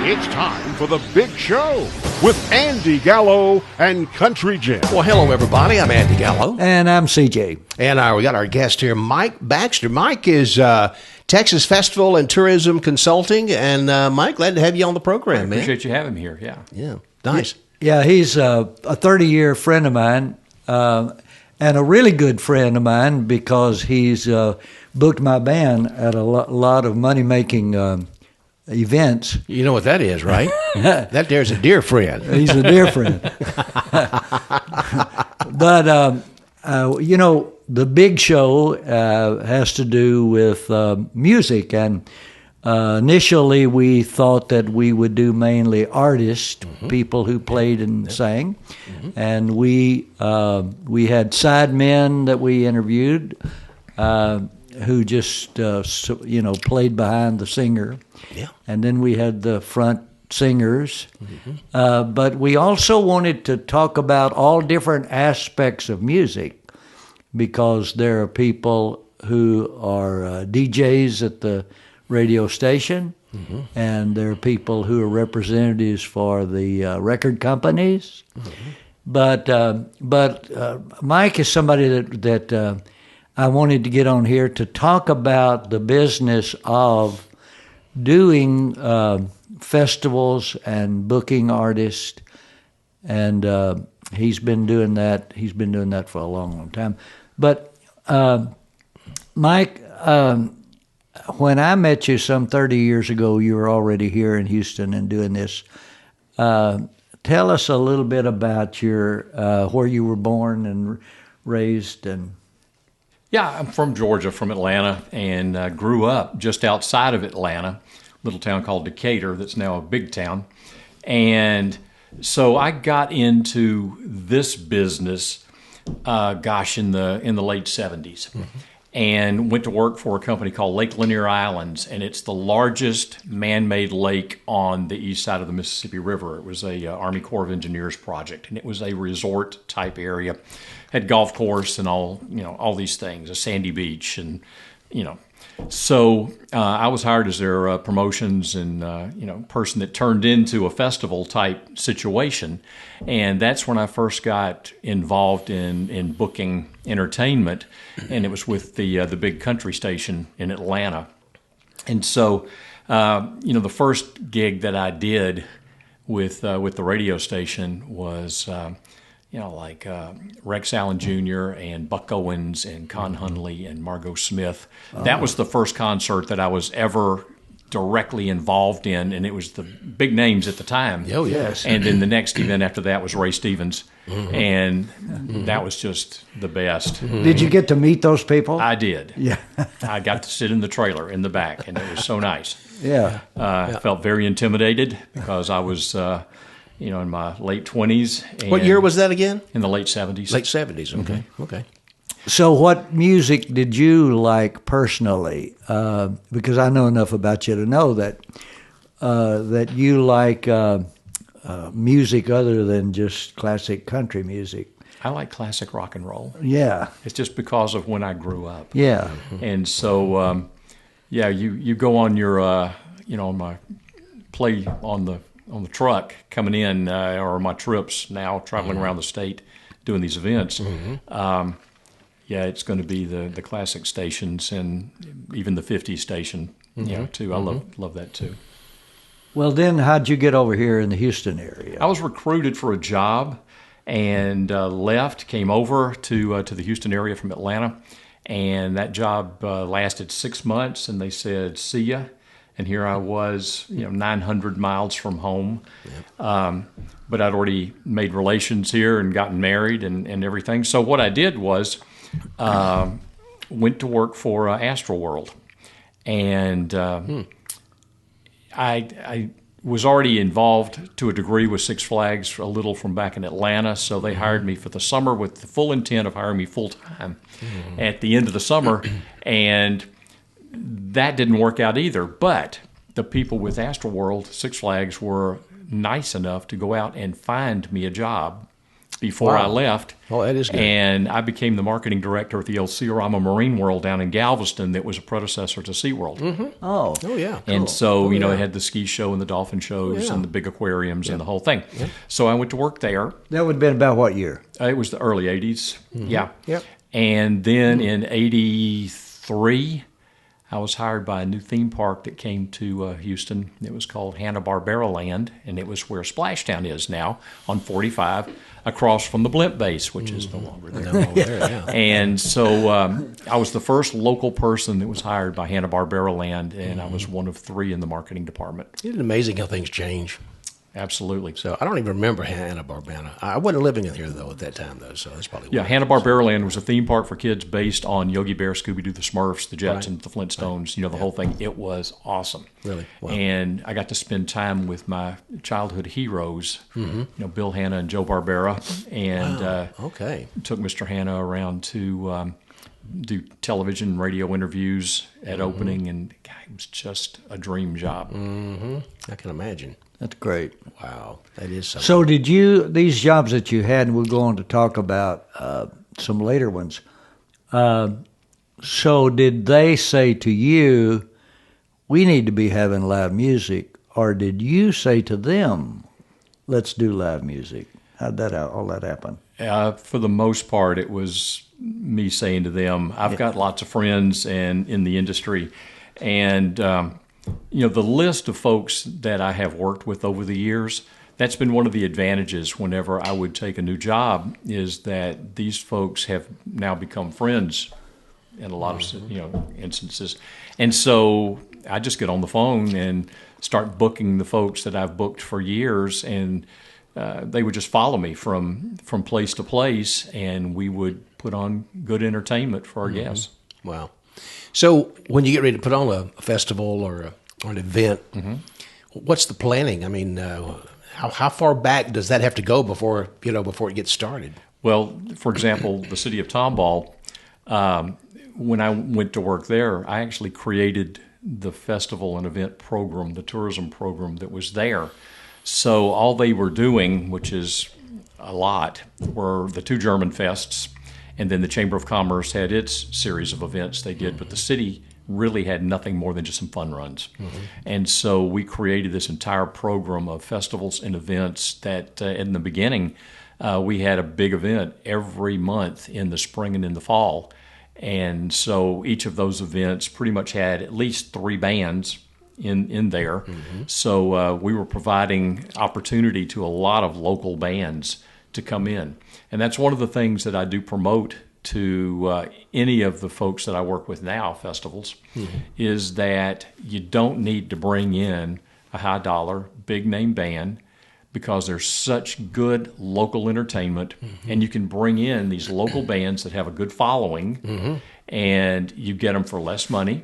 It's time for the big show with Andy Gallo and Country Jim. Well, hello, everybody. I'm Andy Gallo. And I'm CJ. And we got our guest here, Mike Baxter. Mike is Texas Festival and Tourism Consulting. And Mike, glad to have you on the program, man. Appreciate you having me here, yeah. Yeah, nice. Yeah, he's a 30-year friend of mine and a really good friend of mine because he's booked my band at a lot of money-making events. You know what that is, right? That there's a dear friend. He's a dear friend. But, the big show has to do with music. And initially we thought that we would do mainly artists, people who played and sang. And we had sidemen that we interviewed who just, played behind the singer. Yeah. And then we had the front singers. But we also wanted to talk about all different aspects of music because there are people who are DJs at the radio station, and there are people who are representatives for the record companies. But Mike is somebody that I wanted to get on here to talk about the business of doing festivals and booking artists, and he's been doing that. He's been doing that for a long, long time. But Mike, when I met you some 30 years ago, you were already here in Houston and doing this. Tell us a little bit about your where you were born and raised and. Yeah, I'm from Georgia, from Atlanta, and grew up just outside of Atlanta, a little town called Decatur that's now a big town. And so I got into this business, in the late 70s, and went to work for a company called Lake Lanier Islands, and it's the largest man-made lake on the east side of the Mississippi River. It was a Army Corps of Engineers project, and it was a resort-type area. Had golf course and all these things, a sandy beach, and So I was hired as their promotions and person that turned into a festival type situation, and that's when I first got involved in booking entertainment, and it was with the big country station in Atlanta, and so the first gig that I did with the radio station was. Rex Allen Jr. and Buck Owens and Con Hunley and Margot Smith. That was the first concert that I was ever directly involved in, and it was the big names at the time. Oh, yes. And then the next event after that was Ray Stevens, and that was just the best. Did you get to meet those people? I did. Yeah. I got to sit in the trailer in the back, and it was so nice. Yeah. I felt very intimidated because I was... in my late 20s. What year was that again? In the late 70s. Late 70s, okay. Okay. So what music did you like personally? Because I know enough about you to know that you like music other than just classic country music. I like classic rock and roll. Yeah. It's just because of when I grew up. Yeah. And so, you go on your, my play on the truck coming in, or my trips now, traveling around the state, doing these events. It's going to be the classic stations and even the 50s station, too. I love that, too. Well, then how'd you get over here in the Houston area? I was recruited for a job and left, came over to the Houston area from Atlanta, and that job lasted 6 months, and they said, see ya. And here I was, 900 miles from home. Yep. But I'd already made relations here and gotten married and everything. So what I did was went to work for Astroworld. And I was already involved to a degree with Six Flags, a little from back in Atlanta. So they hired me for the summer with the full intent of hiring me full-time at the end of the summer. And that didn't work out either, but the people with Astroworld, Six Flags, were nice enough to go out and find me a job before I Wow. left. Oh, that is good. And I became the marketing director at the El Ciarama Marine World down in Galveston that was a predecessor to SeaWorld. Oh, Oh, yeah. And cool. so, Oh, it had the ski show and the dolphin shows yeah. and the big aquariums and the whole thing. So I went to work there. that would have been about what year? It was the early 80s. Yeah. Yep. And then in 83, I was hired by a new theme park that came to Houston. It was called Hanna-Barbera Land, and it was where Splashtown is now on 45, across from the blimp base, which is no longer there. And so I was the first local person that was hired by Hanna-Barbera Land, and I was one of 3 in the marketing department. Isn't it amazing how things change? Absolutely. So I don't even remember Hanna-Barbera. I wasn't living in here, though, at that time, though, so that's probably Yeah, why. Hanna-Barbera Land was a theme park for kids based on Yogi Bear, Scooby-Doo, the Smurfs, the Jetsons, the Flintstones, the whole thing. It was awesome. Really? Wow. And I got to spend time with my childhood heroes, Bill Hanna and Joe Barbera, and Okay. took Mr. Hanna around to do television and radio interviews at opening, and God, it was just a dream job. I can imagine. That's great. Wow. That is something. So did you, these jobs that you had, and we're going to talk about some later ones, so did they say to you, we need to be having live music, or did you say to them, let's do live music? How'd that all that happen? For the most part, it was me saying to them, I've got lots of friends and in the industry, and the list of folks that I have worked with over the years, that's been one of the advantages whenever I would take a new job, is that these folks have now become friends in a lot of instances. And so I just get on the phone and start booking the folks that I've booked for years, and they would just follow me from place to place, and we would put on good entertainment for our guests. Wow. So when you get ready to put on a festival or an event, what's the planning? I mean, how far back does that have to go before it gets started? Well, for example, the city of Tomball, when I went to work there, I actually created the festival and event program, the tourism program that was there. So all they were doing, which is a lot, were the 2 German fests, and then the Chamber of Commerce had its series of events they did, but the city really had nothing more than just some fun runs. And so we created this entire program of festivals and events that in the beginning, we had a big event every month in the spring and in the fall. And so each of those events pretty much had at least 3 bands in there. So we were providing opportunity to a lot of local bands to come in. And that's one of the things that I do promote to any of the folks that I work with now, festivals, is that you don't need to bring in a high dollar, big name band, because there's such good local entertainment, and you can bring in these local bands that have a good following, and you get them for less money,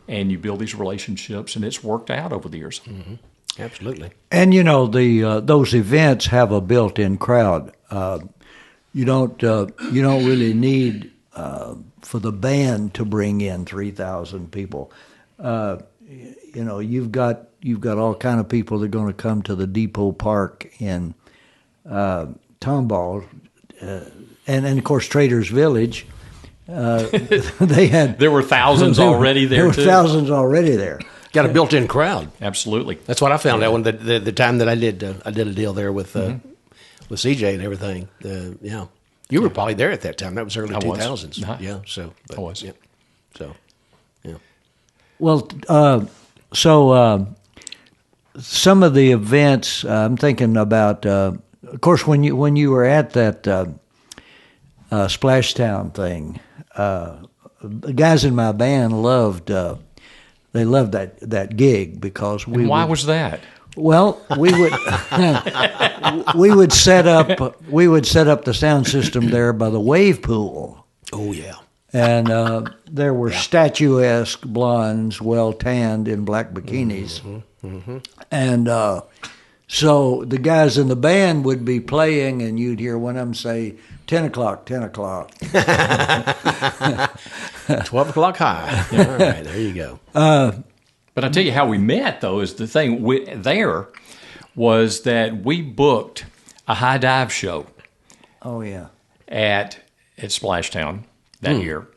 and you build these relationships, and it's worked out over the years. Absolutely. And those events have a built-in crowd. You don't really need for the band to bring in 3,000 people. You've got all kind of people that are going to come to the Depot Park in Tomball, and of course Traders Village. There were thousands already there. There were too. thousands already there. Got a built-in crowd. Absolutely. That's what I found out when the time that I did a deal there with CJ and everything. You were probably there at that time. That was early 2000s. Yeah. So I was. Yeah. So yeah. Well, some of the events I'm thinking about. Of course, when you were at that Splashtown thing, the guys in my band loved. They loved that gig because Why was that? Well, we would we would set up the sound system there by the wave pool. Oh yeah. And there were statuesque blondes, well tanned in black bikinis, and so the guys in the band would be playing, and you'd hear one of them say, 10 o'clock, 10 o'clock. 12 o'clock high. All right, there you go. But I tell you how we met, though, is the thing there was that we booked a high dive show. Oh, yeah. at Splashtown that year,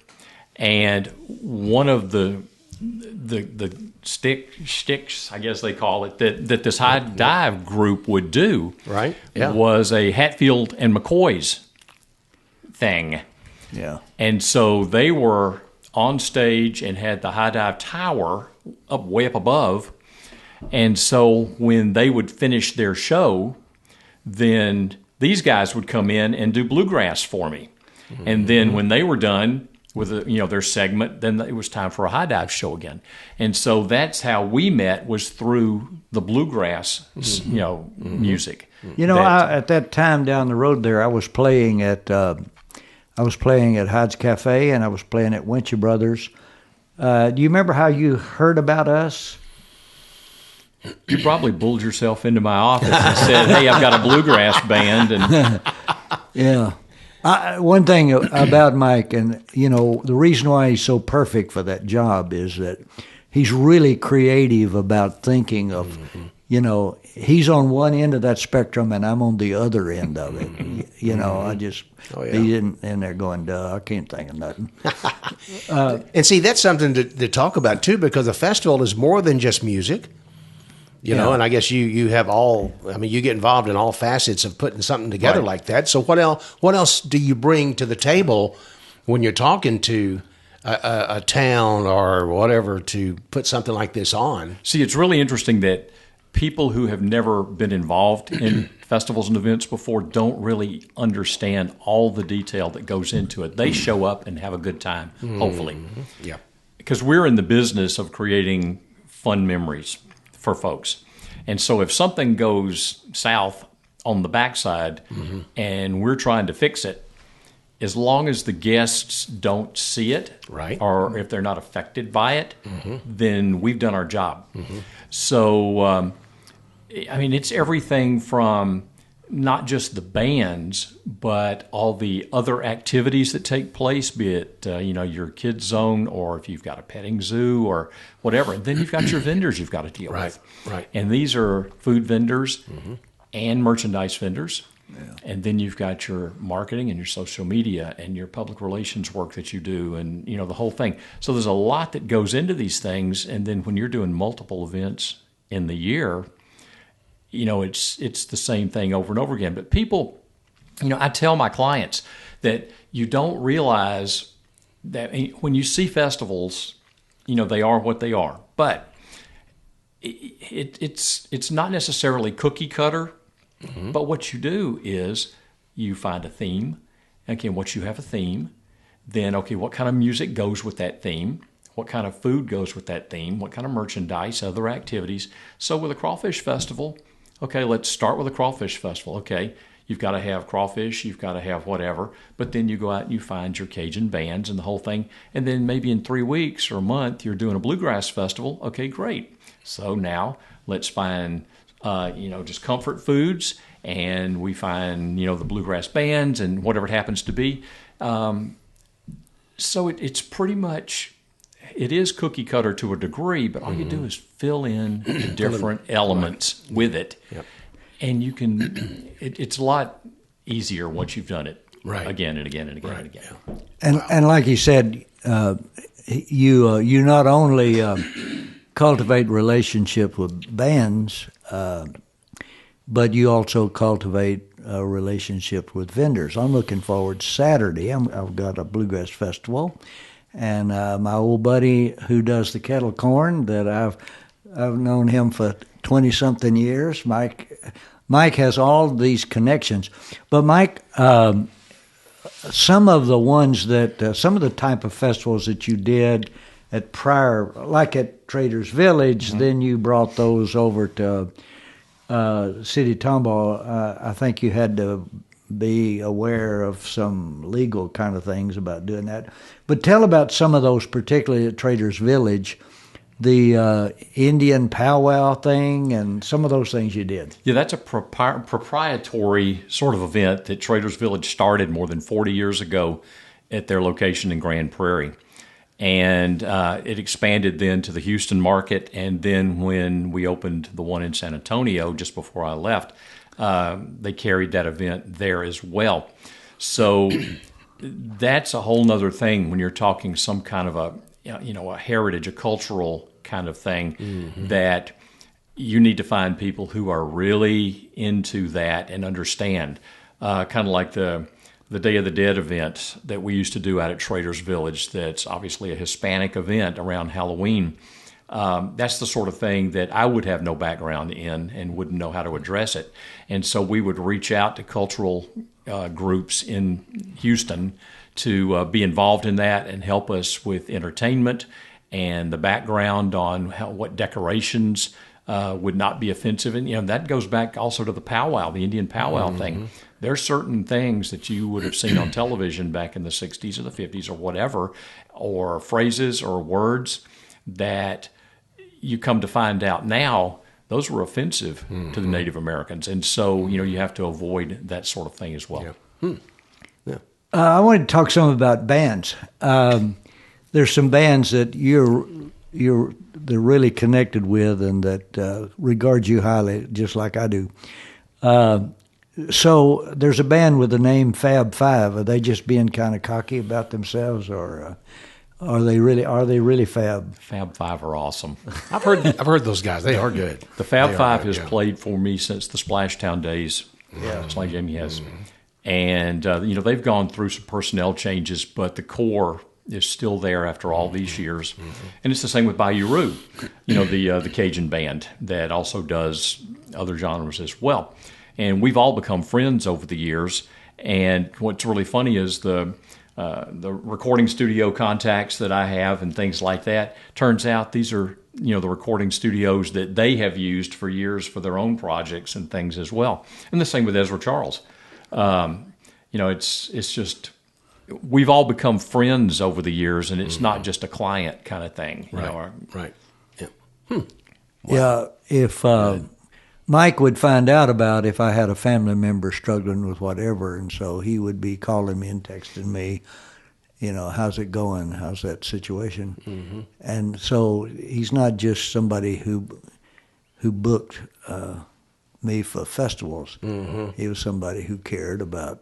and one of the sticks, I guess they call it, that this high dive group would do, Right. Yeah. was a Hatfield and McCoy's thing. Yeah. And so they were on stage and had the high dive tower way up above. And so when they would finish their show, then these guys would come in and do bluegrass for me. And then when they were done with their segment, then it was time for a high dive show again. And so that's how we met, was through the bluegrass music. At that time down the road there, I was playing at Hyde's Cafe, and I was playing at Winchell Brothers. Do you remember how you heard about us? You probably bulled yourself into my office and said, "Hey, I've got a bluegrass band." And Yeah. One thing about Mike, and the reason why he's so perfect for that job is that he's really creative about thinking of, he's on one end of that spectrum and I'm on the other end of it. I just, he isn't in there going, duh, I can't think of nothing. And see, that's something to talk about too, because a festival is more than just music. You know, and I guess you have you get involved in all facets of putting something together like that. So what else do you bring to the table when you're talking to a town or whatever to put something like this on? See, it's really interesting that people who have never been involved in festivals and events before don't really understand all the detail that goes into it. They show up and have a good time, hopefully. Yeah. Because we're in the business of creating fun memories for folks. And so if something goes south on the backside and we're trying to fix it, as long as the guests don't see it, or if they're not affected by it, then we've done our job. So, it's everything from not just the bands, but all the other activities that take place, be it, your kids zone, or if you've got a petting zoo or whatever. And then you've got your vendors you've got to deal with. Right. And these are food vendors and merchandise vendors. Yeah. And then you've got your marketing and your social media and your public relations work that you do, and, the whole thing. So there's a lot that goes into these things. And then when you're doing multiple events in the year, it's the same thing over and over again. But people, I tell my clients that you don't realize that when you see festivals, they are what they are. But it's not necessarily cookie cutter. But what you do is you find a theme. Again, once you have a theme, then, what kind of music goes with that theme? What kind of food goes with that theme? What kind of merchandise, other activities? So with a crawfish festival, let's start with a crawfish festival. You've got to have crawfish, you've got to have whatever, but then you go out and you find your Cajun bands and the whole thing, and then maybe in 3 weeks or a month you're doing a bluegrass festival. Great. So now let's find just comfort foods, and we find the bluegrass bands and whatever it happens to be. So it's pretty much, it is cookie cutter to a degree, but all you do is fill in the different elements with it. Yep. And you can, it's a lot easier once you've done it again and again and again and again. And like you said, you not only cultivate relationship with bands, but you also cultivate a relationship with vendors. I'm looking forward to Saturday. I've got a bluegrass festival, and my old buddy who does the kettle corn, that I've known him for 20-something years, Mike has all these connections. But Mike, some of the ones that, some of the type of festivals that you did at prior, like at Traders Village, then you brought those over to City Tomball. I think you had to be aware of some legal kind of things about doing that. But tell about some of those, particularly at Traders Village, the Indian powwow thing and some of those things you did. Yeah, that's a proprietary sort of event that Traders Village started more than 40 years ago at their location in Grand Prairie. And it expanded then to the Houston market. And then when we opened the one in San Antonio just before I left, they carried that event there as well. So that's a whole nother thing when you're talking some kind of a heritage, a cultural kind of thing, that you need to find people who are really into that and understand. Kind of like the Day of the Dead event that we used to do out at Trader's Village. That's obviously a Hispanic event around Halloween. That's the sort of thing that I would have no background in and wouldn't know how to address it. And so we would reach out to cultural groups in Houston to be involved in that and help us with entertainment and the background on what decorations would not be offensive. And that goes back also to the powwow, the Indian powwow thing. There are certain things that you would have seen on television back in the 60s or the 50s or whatever, or phrases or words that you come to find out now, those were offensive to the Native Americans. And so, you have to avoid that sort of thing as well. Yeah. I wanted to talk some about bands. There's some bands that they're really connected with and that regard you highly, just like I do. So there's a band with the name Fab Five. Are they just being kind of cocky about themselves, or are they really fab? Fab Five are awesome. I've heard those guys. They are good. The Fab Five has played for me since the Splashtown days. Yeah, it's like Jamie has, and they've gone through some personnel changes, but the core is still there after all these years. And it's the same with Bayou Rue, the Cajun band that also does other genres as well. And we've all become friends over the years. And what's really funny is the recording studio contacts that I have and things like that. Turns out these are the recording studios that they have used for years for their own projects and things as well. And the same with Ezra Charles. It's just we've all become friends over the years, and it's not just a client kind of thing. Right. Yeah. Wow. Yeah. If Mike would find out about if I had a family member struggling with whatever, and so he would be calling me and texting me, how's it going? How's that situation? And so he's not just somebody who booked me for festivals. He was somebody who cared about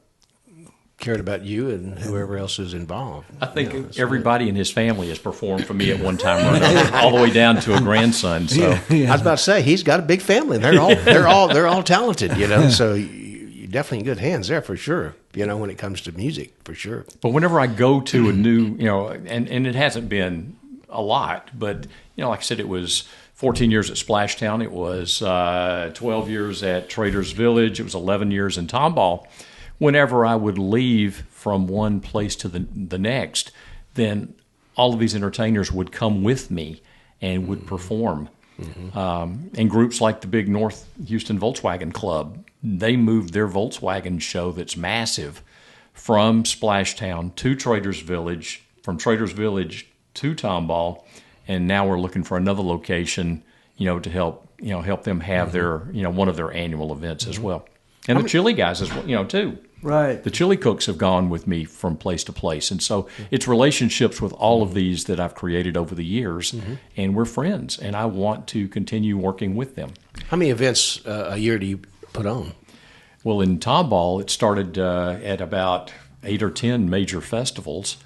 you and whoever else is involved. I think everybody in his family has performed for me at one time or another, all the way down to a grandson. So I was about to say he's got a big family. They're all talented. So you're definitely in good hands there for sure. When it comes to music, for sure. But whenever I go to a new, and it hasn't been a lot, but like I said, it was 14 years at Splashtown. It was 12 years at Trader's Village. It was 11 years in Tomball. Whenever I would leave from one place to the next, then all of these entertainers would come with me and would perform. And groups like the big North Houston Volkswagen Club, they moved their Volkswagen show that's massive from Splashtown to Trader's Village, from Trader's Village to Tomball, and now we're looking for another location, to help them have their, one of their annual events as well. And the chili guys as well, too. Right. The chili cooks have gone with me from place to place. And so it's relationships with all of these that I've created over the years, and we're friends, and I want to continue working with them. How many events a year do you put on? Well, in Tomball, it started at about 8 or 10 major festivals.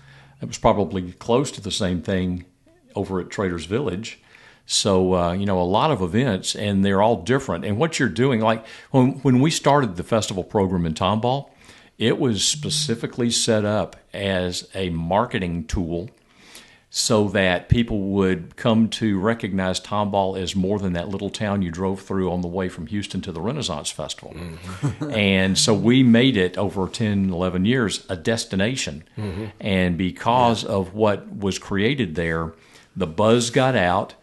It was probably close to the same thing over at Trader's Village. So, a lot of events, and they're all different. And what you're doing, like when we started the festival program in Tomball, it was specifically set up as a marketing tool so that people would come to recognize Tomball as more than that little town you drove through on the way from Houston to the Renaissance Festival. And so we made it over 10, 11 years a destination. And because of what was created there, the buzz got out.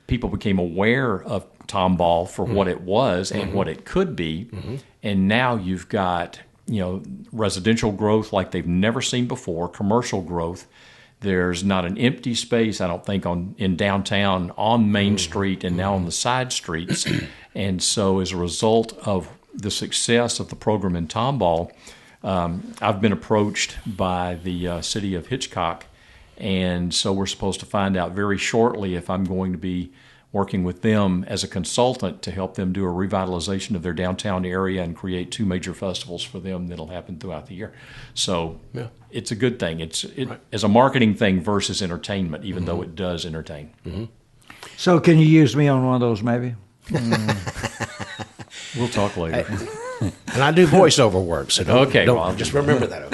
People became aware of Tomball for what it was and what it could be. And now you've got, residential growth like they've never seen before, commercial growth. There's not an empty space, I don't think, in downtown, on Main Street, and now on the side streets. And so as a result of the success of the program in Tomball, I've been approached by the city of Hitchcock. And so we're supposed to find out very shortly if I'm going to be working with them as a consultant to help them do a revitalization of their downtown area and create 2 major festivals for them that'll happen throughout the year. So it's a good thing. It's as a marketing thing versus entertainment, even though it does entertain. So can you use me on one of those maybe? We'll talk later. And I do voiceover work, so well, just remember that.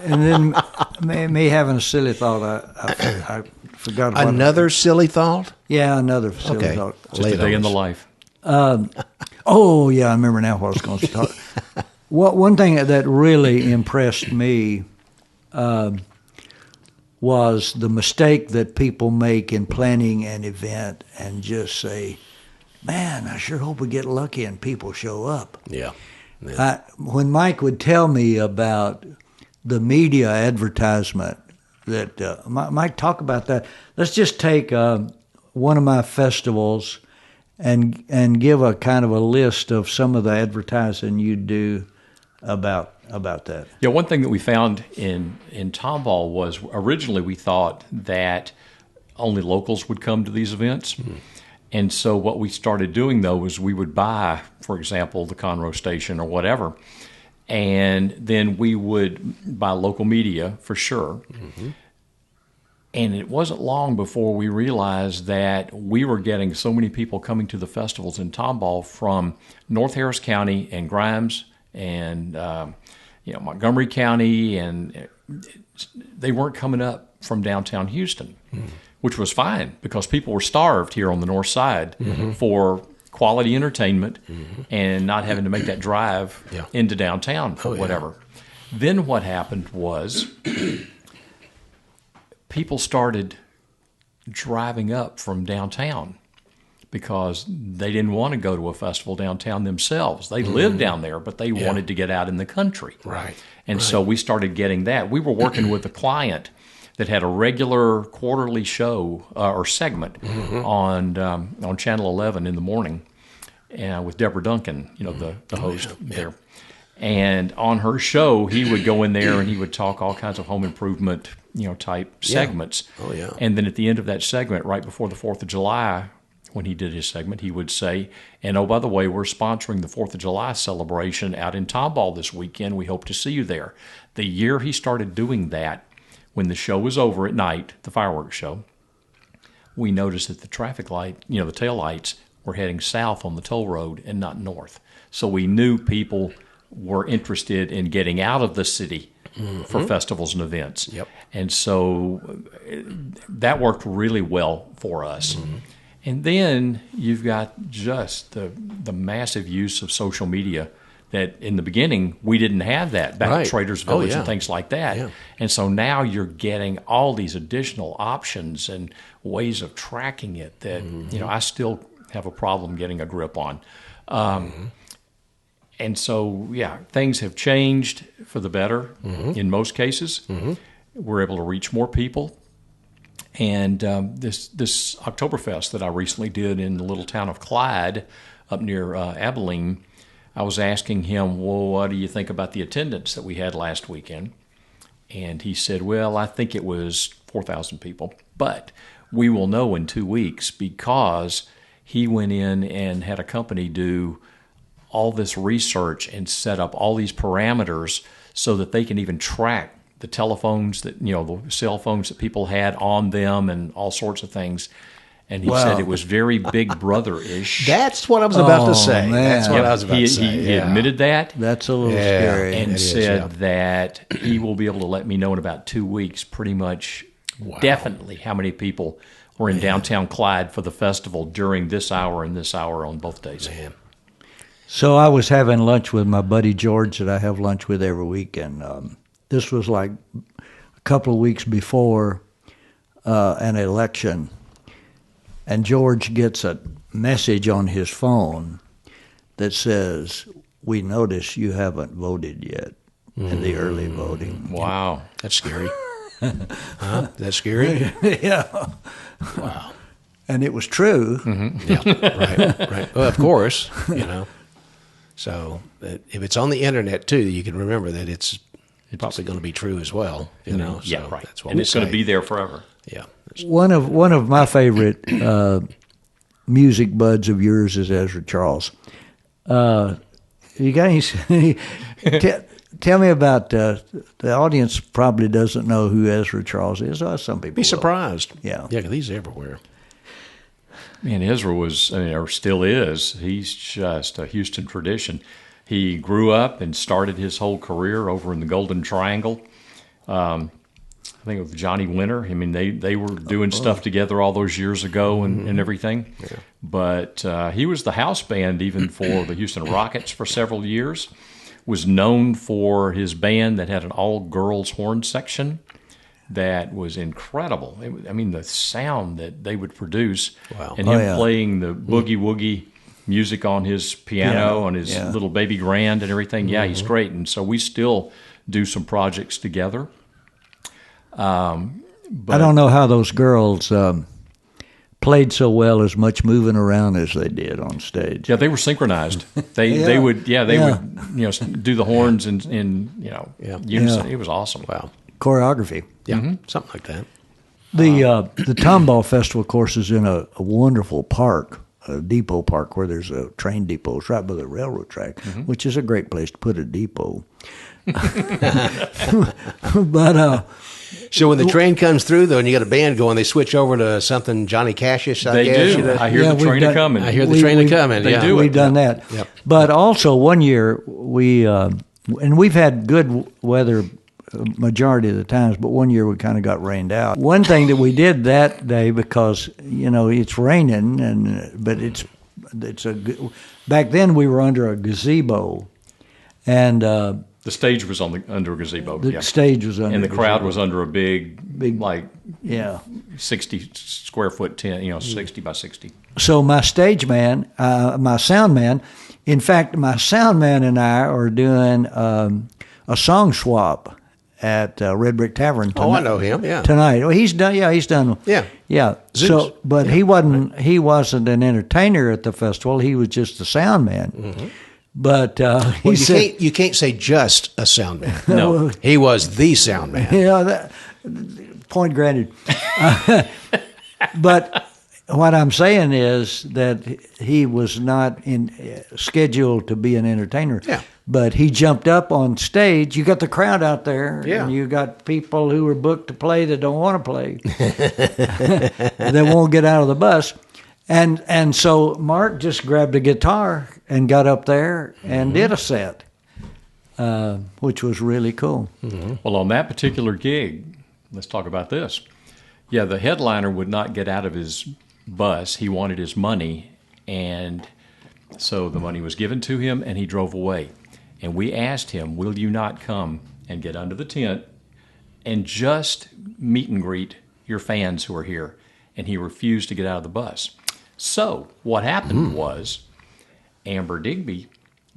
And then me having a silly thought, I forgot about Another silly thought? Yeah, another silly thought. Just a day in the life. Oh, yeah, I remember now what I was going to talk. One thing that really impressed me was the mistake that people make in planning an event and just say, man, I sure hope we get lucky and people show up. Yeah. When Mike would tell me about the media advertisement, that Mike, talk about that. Let's just take one of my festivals and give a kind of a list of some of the advertising you do about that. Yeah, one thing that we found in Tomball was originally we thought that only locals would come to these events. And so what we started doing, though, was we would buy, for example, the Conroe station or whatever, and then we would buy local media for sure. And it wasn't long before we realized that we were getting so many people coming to the festivals in Tomball from North Harris County and Grimes and Montgomery County, and they weren't coming up from downtown Houston, which was fine because people were starved here on the north side for quality entertainment and not having to make that drive into downtown for whatever. Then what happened was people started driving up from downtown because they didn't want to go to a festival downtown themselves. They lived down there, but they wanted to get out in the country. And so we started getting that. We were working with a client that had a regular quarterly show or segment on Channel 11 in the morning with Deborah Duncan, the host there. And on her show, he would go in there and he would talk all kinds of home improvement, type segments. And then at the end of that segment, right before the 4th of July, when he did his segment, he would say, and oh, by the way, we're sponsoring the 4th of July celebration out in Tomball this weekend. We hope to see you there. The year he started doing that, when the show was over at night, the fireworks show, we noticed that the traffic light, the tail lights, were heading south on the toll road and not north. So we knew people were interested in getting out of the city for festivals and events. And so that worked really well for us. And then you've got just the massive use of social media that in the beginning we didn't have that back at Traders Village and things like that. And so now you're getting all these additional options and ways of tracking it that I still have a problem getting a grip on. And so, things have changed for the better in most cases. We're able to reach more people. And this Oktoberfest that I recently did in the little town of Clyde up near Abilene, I was asking him, well, what do you think about the attendance that we had last weekend? And he said, well, I think it was 4,000 people. But we will know in 2 weeks because he went in and had a company do all this research and set up all these parameters so that they can even track the telephones that, the cell phones that people had on them and all sorts of things. And he said it was very Big Brother-ish. That's what I was about to say. Man. That's what I was about to say. He admitted that. That's a little scary. And said that he will be able to let me know in about 2 weeks pretty much definitely how many people were in downtown Clyde for the festival during this hour and this hour on both days. So I was having lunch with my buddy George that I have lunch with every week, and this was like a couple of weeks before an election, and George gets a message on his phone that says, we notice you haven't voted yet in the early voting. Wow. That's scary. That's scary? Yeah. Wow. And it was true. Right. Well, of course, So if it's on the internet, too, you can remember that it's probably going to be true as well, So right. That's what and it's going to be there forever. Yeah. One of my favorite music buds of yours is Ezra Charles. You got any? Tell me about the audience. Probably doesn't know who Ezra Charles is. Some people Be surprised. Yeah, yeah, 'cause he's everywhere. Man, Ezra was, or still is, he's just a Houston tradition. He grew up and started his whole career over in the Golden Triangle. I think with Johnny Winter. I mean, they were doing stuff together all those years ago and everything. Yeah. But he was the house band even for the Houston Rockets for several years. Was known for his band that had an all-girls horn section that was incredible. I mean, the sound that they would produce, and him playing the boogie-woogie music on his piano, on his little baby grand and everything. Yeah, he's great. And so we still do some projects together. But I don't know how those girls played so well, as much moving around as they did on stage. Yeah, they were synchronized. They would do the horns in unison. It was awesome. Wow. Choreography. Yeah, something like that. The Tomball Festival, of course, is in a wonderful park, a depot park where there's a train depot. It's right by the railroad track, which is a great place to put a depot. But so when the train comes through, though, and you got a band going, they switch over to something Johnny Cash-ish, I they guess. do. I hear the train coming. I hear the train coming. They do. We've done that. Yep. But also one year and we've had good weather majority of the times, but one year we kind of got rained out. One thing that we did that day, because it's raining, but it's back then we were under a gazebo, and the stage was under a gazebo. The stage was under, and the crowd was under a big 60 square foot tent, 60 by 60. So my stage man, my sound man, in fact, my sound man and I are doing a song swap at Red Brick Tavern tonight. Oh, I know him. Yeah, tonight. Well, he's done. Yeah, he's done. Yeah, yeah. Zeus. So, but he wasn't an entertainer at the festival. He was just the sound man. Mm-hmm. But you can't say just a sound man. No, he was the sound man. Yeah, point granted. But what I'm saying is that he was not scheduled to be an entertainer. Yeah. But he jumped up on stage. You got the crowd out there, and you got people who are booked to play that don't want to play. They won't get out of the bus. And so Mark just grabbed a guitar and got up there and did a set, which was really cool. Mm-hmm. Well, on that particular gig, let's talk about this. Yeah, the headliner would not get out of his bus. He wanted his money, and so the money was given to him, and he drove away. And we asked him, will you not come and get under the tent and just meet and greet your fans who are here? And he refused to get out of the bus. So what happened was Amber Digby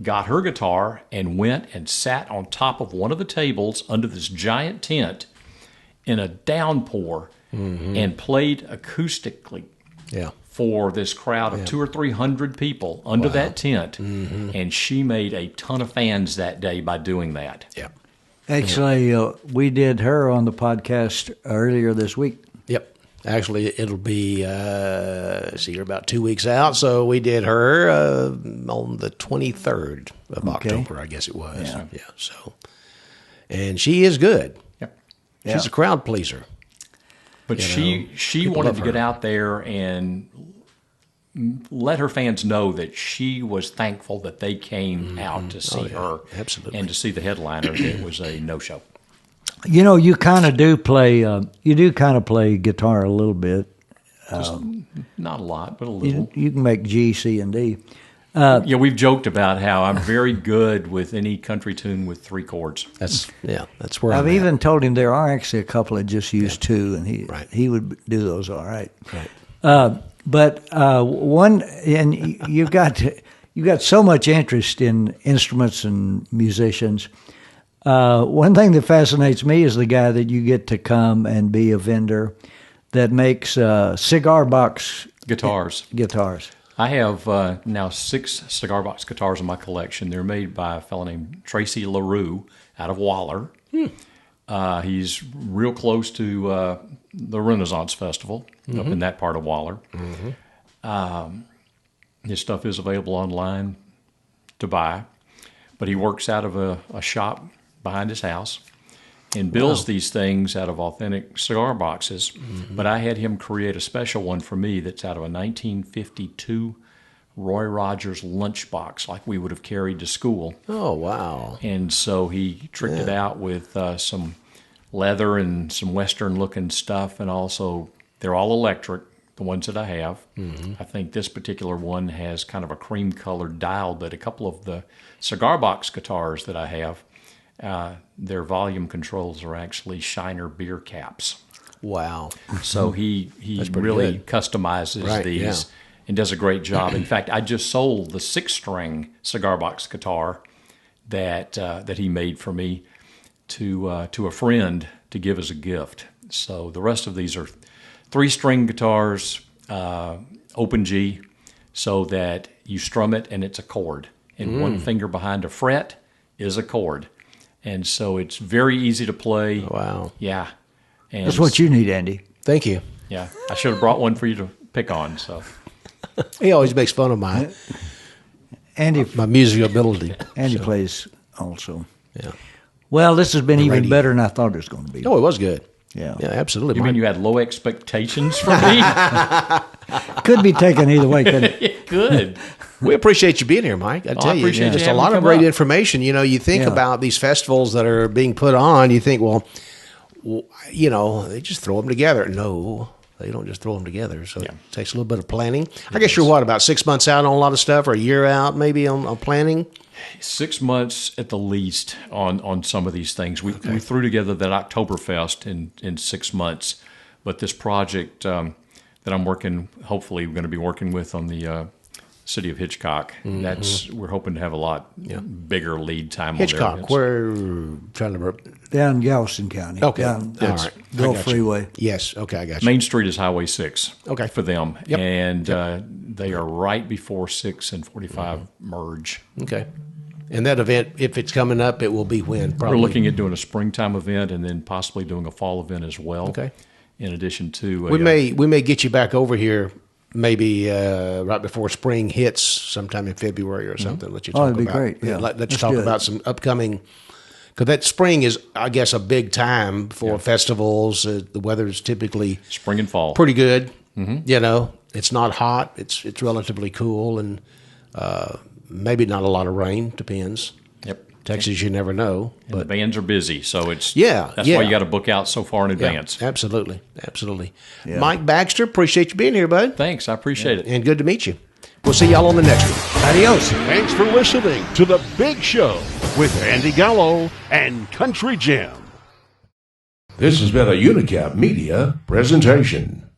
got her guitar and went and sat on top of one of the tables under this giant tent in a downpour and played acoustically for this crowd of 200 or 300 people under that tent. Mm-hmm. And she made a ton of fans that day by doing that. Yeah. Actually, we did her on the podcast earlier this week. Yep. Actually, it'll be, you're about 2 weeks out, so we did her on the 23rd of October, I guess it was. Yeah. So, and she is good. Yep. She's a crowd pleaser. But she wanted to get out there and let her fans know that she was thankful that they came out to see her. Absolutely. And to see the headliner. It was a no-show. You kind of do play. You do kind of play guitar a little bit. Just not a lot, but a little. You can make G, C, and D. We've joked about how I'm very good with any country tune with 3 chords. That's where I've I'm even at. told him there are actually a couple that just use 2, and he would do those all right. Right. But one, and you've got so much interest in instruments and musicians. One thing that fascinates me is the guy that you get to come and be a vendor that makes cigar box guitars. I have now 6 cigar box guitars in my collection. They're made by a fellow named Tracy LaRue out of Waller. He's real close to the Renaissance Festival up in that part of Waller. His stuff is available online to buy, but he works out of a shop behind his house and builds these things out of authentic cigar boxes. But I had him create a special one for me that's out of a 1952 Roy Rogers lunchbox, like we would have carried to school. Oh, wow. And so he tricked it out with some leather and some Western-looking stuff, and also they're all electric, the ones that I have. I think this particular one has kind of a cream-colored dial, but a couple of the cigar box guitars that I have, their volume controls are actually Shiner beer caps. Wow. So he really good. customizes these and does a great job. In fact, I just sold the 6-string cigar box guitar that he made for me to a friend to give as a gift. So the rest of these are 3-string guitars, open G, so that you strum it and it's a chord. And one finger behind a fret is a chord. And so it's very easy to play. Wow. Yeah. And That's what you need, Andy. Thank you. Yeah. I should have brought one for you to pick on. So He always makes fun of my musical ability. Andy plays also. Yeah. Well, this has been even radio. better than I thought it was going to be. Oh, it was good. Yeah. Yeah, absolutely. you mean you had low expectations for me? Could be taken either way, couldn't it? Good. We appreciate you being here, Mike. I tell you, appreciate you just a having lot me of come great up. information. You know, you think about these festivals that are being put on, you think, well, you know, they just throw them together. No, they don't just throw them together. So it takes a little bit of planning. I guess you're about 6 months out on a lot of stuff, or a year out maybe on planning? 6 months at the least on some of these things. We threw together that Oktoberfest in 6 months, but this project that I'm working, hopefully we're going to be working with on the city of Hitchcock. We're hoping to have a lot bigger lead time Hitchcock, on there. we're trying to... Down Galveston County. Okay. Down All right. I Gulf got you. Freeway. Yes, okay, I got you. Main Street is Highway 6 Okay. for them. Yep. And they are right before 6 and 45 merge. Okay. And that event, if it's coming up, it will be when? Probably. We're looking at doing a springtime event and then possibly doing a fall event as well. Okay. In addition to We may get you back over here maybe right before spring hits sometime in February or something. Let you talk Oh, that'd be about, great. Yeah. Let you Let's talk do it. about some upcoming, because that spring is, I guess, a big time for festivals. The weather is typically spring and fall. pretty good. You know, it's not hot. It's relatively cool, and maybe not a lot of rain. Depends. Yep. Texas, you never know. And the bands are busy, so it's Yeah, That's yeah. why you got to book out so far in advance. Yeah, absolutely. Mike Baxter, appreciate you being here, bud. Thanks, I appreciate it. And good to meet you. We'll see y'all on the next one. Adios. Thanks for listening to The Big Show with Andy Gallo and Country Jim. This has been a Unicap Media presentation.